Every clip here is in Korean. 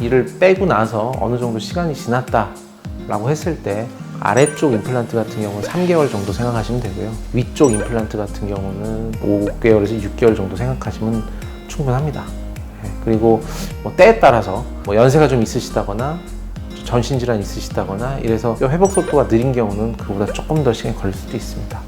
이를 빼고 나서 어느 정도 시간이 지났다라고 했을 때 아래쪽 임플란트 같은 경우는 3개월 정도 생각하시면 되고요. 위쪽 임플란트 같은 경우는 5개월에서 6개월 정도 생각하시면 충분합니다. 그리고 뭐 때에 따라서 뭐 연세가 좀 있으시다거나 전신질환이 있으시다거나 이래서 뼈 회복 속도가 느린 경우는 그보다 조금 더 시간이 걸릴 수도 있습니다.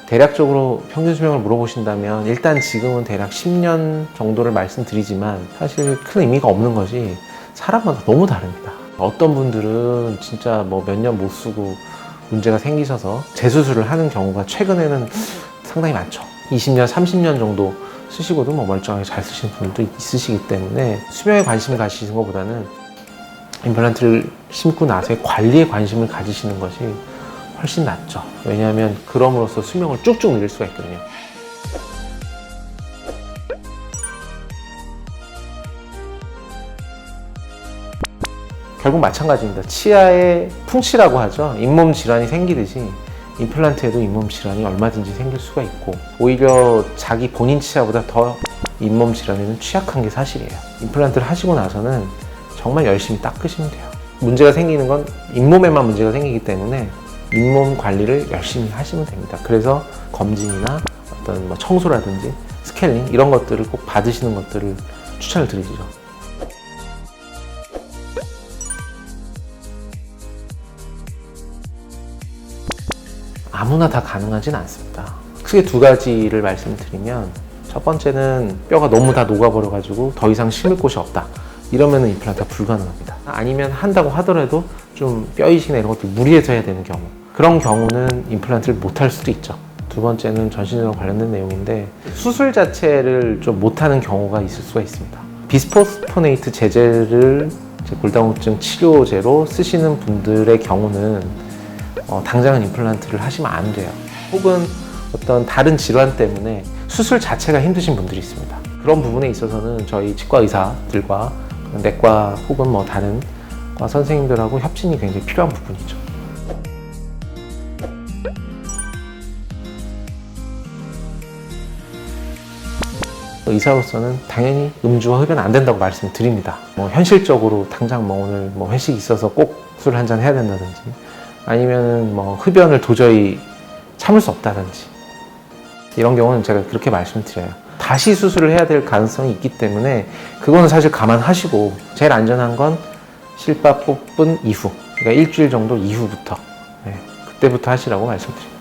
대략적으로 평균 수명을 물어보신다면 일단 지금은 대략 10년 정도를 말씀드리지만 사실 큰 의미가 없는 것이 사람마다 너무 다릅니다. 어떤 분들은 진짜 뭐 몇 년 못 쓰고 문제가 생기셔서 재수술을 하는 경우가 최근에는 상당히 많죠. 20년, 30년 정도 쓰시고도 뭐 멀쩡하게 잘 쓰시는 분들도 있으시기 때문에 수명에 관심을 가지시는 것보다는 임플란트를 심고 나서의 관리에 관심을 가지시는 것이 훨씬 낫죠. 왜냐하면 그럼으로써 수명을 쭉쭉 늘릴 수가 있거든요. 결국 마찬가지입니다. 치아에 풍치라고 하죠. 잇몸 질환이 생기듯이 임플란트에도 잇몸 질환이 얼마든지 생길 수가 있고 오히려 자기 본인 치아보다 더 잇몸 질환에는 취약한 게 사실이에요. 임플란트를 하시고 나서는 정말 열심히 닦으시면 돼요. 문제가 생기는 건 잇몸에만 문제가 생기기 때문에 잇몸 관리를 열심히 하시면 됩니다. 그래서 검진이나 어떤 뭐 청소라든지 스케일링 이런 것들을 꼭 받으시는 것들을 추천을 드리죠. 아무나 다 가능하진 않습니다. 크게 두 가지를 말씀드리면 첫 번째는 뼈가 너무 다 녹아버려 가지고 더 이상 심을 곳이 없다. 이러면 임플란트가 불가능합니다. 아니면 한다고 하더라도 좀 뼈 이식이나 이런 것들 무리해서 해야 되는 경우, 그런 경우는 임플란트를 못할 수도 있죠. 두 번째는 전신질환 관련된 내용인데 수술 자체를 좀 못하는 경우가 있을 수가 있습니다. 비스포스포네이트 제제를 골다공증 치료제로 쓰시는 분들의 경우는 당장은 임플란트를 하시면 안 돼요. 혹은 어떤 다른 질환 때문에 수술 자체가 힘드신 분들이 있습니다. 그런 부분에 있어서는 저희 치과 의사들과 내과 혹은 뭐 다른 과 선생님들하고 협진이 굉장히 필요한 부분이죠. 의사로서는 당연히 음주와 흡연 안 된다고 말씀드립니다. 뭐 현실적으로 당장 뭐 오늘 뭐 회식 있어서 꼭 술 한잔 해야 된다든지 아니면은 뭐 흡연을 도저히 참을 수 없다든지 이런 경우는 제가 그렇게 말씀드려요. 다시 수술을 해야 될 가능성이 있기 때문에 그거는 사실 감안하시고 제일 안전한 건 실밥 뽑은 이후, 그러니까 일주일 정도 이후부터 그때부터 하시라고 말씀드립니다.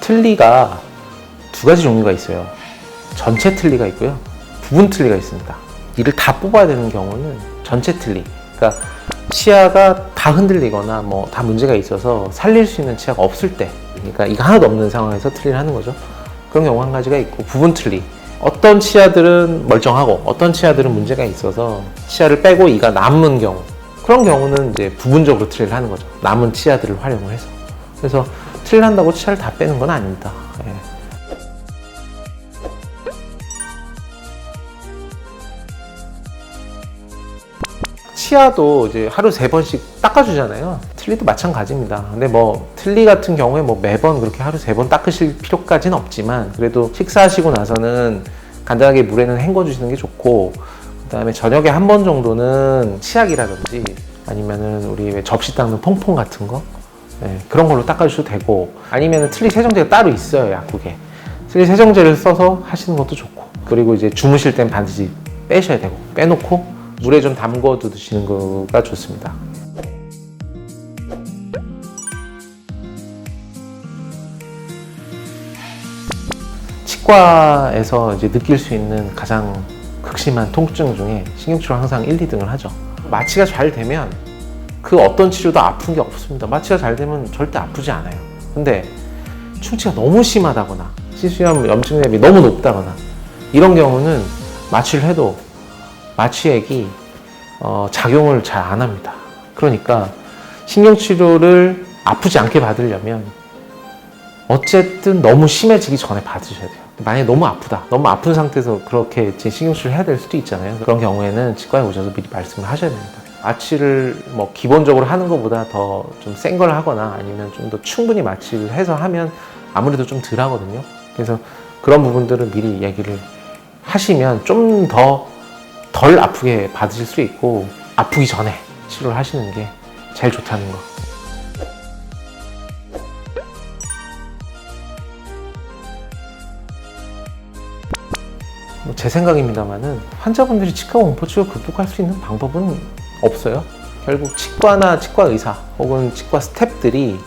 틀니가 두 가지 종류가 있어요. 전체 틀니가 있고요. 부분 틀니가 있습니다. 이를 다 뽑아야 되는 경우는 전체 틀니. 그러니까 치아가 다 흔들리거나 뭐 다 문제가 있어서 살릴 수 있는 치아가 없을 때, 그러니까 이거 하나도 없는 상황에서 틀니를 하는 거죠. 그런 경우 한 가지가 있고 부분 틀니. 어떤 치아들은 멀쩡하고 어떤 치아들은 문제가 있어서 치아를 빼고 이가 남은 경우, 그런 경우는 이제 부분적으로 틀니를 하는 거죠. 남은 치아들을 활용을 해서. 그래서 틀니를 한다고 치아를 다 빼는 건 아닙니다. 치아도 이제 하루 3번씩 닦아주잖아요. 틀니도 마찬가지입니다. 근데 뭐 틀니 같은 경우에 뭐 매번 그렇게 하루 3번 닦으실 필요까지는 없지만 그래도 식사하시고 나서는 간단하게 물에는 헹궈주시는 게 좋고, 그 다음에 저녁에 한 번 정도는 치약이라든지 아니면은 우리 왜 접시 닦는 퐁퐁 같은 거 그런 걸로 닦아주셔도 되고, 아니면은 틀니 세정제가 따로 있어요. 약국에 틀니 세정제를 써서 하시는 것도 좋고, 그리고 이제 주무실 땐 반드시 빼셔야 되고 빼놓고 물에 좀 담궈 두시는 거가 좋습니다. 치과에서 이제 느낄 수 있는 가장 극심한 통증 중에 신경치료 항상 1, 2등을 하죠. 마취가 잘 되면 그 어떤 치료도 아픈 게 없습니다. 마취가 잘 되면 절대 아프지 않아요. 근데 충치가 너무 심하다거나 시수염 염증률이 너무 높다거나 이런 경우는 마취를 해도 마취액이 작용을 잘 안 합니다. 그러니까 신경치료를 아프지 않게 받으려면 어쨌든 너무 심해지기 전에 받으셔야 돼요. 만약에 너무 아프다, 너무 아픈 상태에서 그렇게 신경치료를 해야 될 수도 있잖아요. 그런 경우에는 치과에 오셔서 미리 말씀을 하셔야 됩니다. 마취를 뭐 기본적으로 하는 것보다 더 좀 센 걸 하거나 아니면 좀 더 충분히 마취를 해서 하면 아무래도 좀 덜 하거든요. 그래서 그런 부분들을 미리 얘기를 하시면 좀 더 덜 아프게 받으실 수 있고, 아프기 전에 치료를 하시는 게 제일 좋다는 거. 제 생각입니다만은 환자분들이 치과 공포증을 극복할 수 있는 방법은 없어요. 결국 치과나 치과 의사 혹은 치과 스태프들이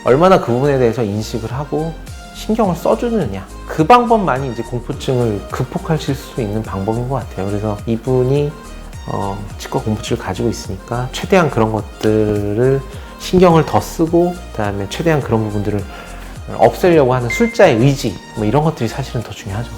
얼마나 그 부분에 대해서 인식을 하고 신경을 써주느냐, 그 방법만이 이제 공포증을 극복하실 수 있는 방법인 것 같아요. 그래서 이분이 치과 공포증을 가지고 있으니까 최대한 그런 것들을 신경을 더 쓰고, 그다음에 최대한 그런 부분들을 없애려고 하는 술자의 의지, 뭐 이런 것들이 사실은 더 중요하죠.